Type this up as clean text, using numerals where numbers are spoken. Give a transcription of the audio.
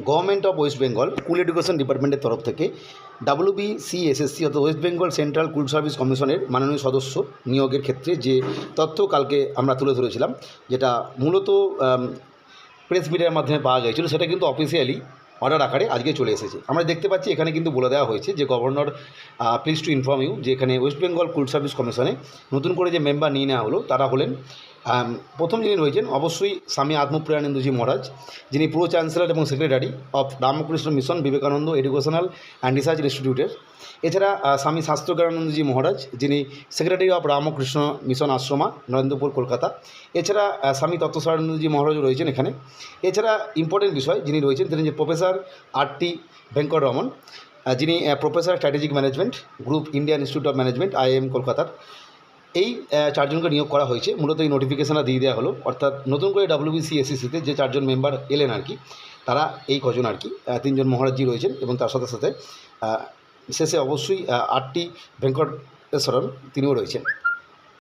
Government of West Bengal school education ডিপার্টমেন্টের তরফ থেকে WBCSSC অর্থাৎ West Bengal central school service কমিশনের মাননীয় সদস্য নিয়োগের ক্ষেত্রে যে তথ্য কালকে আমরা তুলে ধরেছিলাম, যেটা মূলত প্রেস মিডিয়ার মাধ্যমে পাওয়া গিয়েছিল, সেটা কিন্তু অফিসিয়ালি অর্ডার আকারে আজকে চলে এসেছে। আমরা দেখতে পাচ্ছি এখানে কিন্তু বলে দেওয়া হয়েছে যে governor please to inform you যে এখানে ওয়েস্ট বেঙ্গল স্কুল সার্ভিস কমিশনে নতুন করে যে মেম্বার নিয়ে নেওয়া হলো তারা হলেন প্রথম যিনি রয়েছেন অবশ্যই স্বামী আত্মপ্রয়ানন্দজি মহারাজ, যিনি প্রো চ্যান্সেলর এবং secretary of Ramakrishna mission Vivekananda educational and research ইনস্টিটিউটের। এছাড়া স্বামী শাস্ত্রজ্ঞানানন্দজি মহারাজ, যিনি secretary of Ramakrishna mission Ashrama Narendrapur Kolkata. এছাড়া স্বামী তত্ত্বসারানন্দজি মহারাজ রয়েছেন এখানে। এছাড়া ইম্পর্টেন্ট বিষয় যিনি রয়েছেন তিনি যে প্রফেসর RT ভেঙ্কটরমন, যিনি professor strategic management group Indian institute of management IIM কলকাতার। এই চারজনকে নিয়োগ করা হয়েছে। মূলত এই নোটিফিকেশানটা দিয়ে দেওয়া হলো, অর্থাৎ নতুন করে WBCSSCতে যে চারজন মেম্বার এলেন আর কি, তারা এই কজন আর কি, তিনজন মহারাজজি রয়েছেন এবং তার সাথে সাথে শেষে অবশ্যই RT ভেঙ্কটেশ্বরন তিনিও রয়েছেন।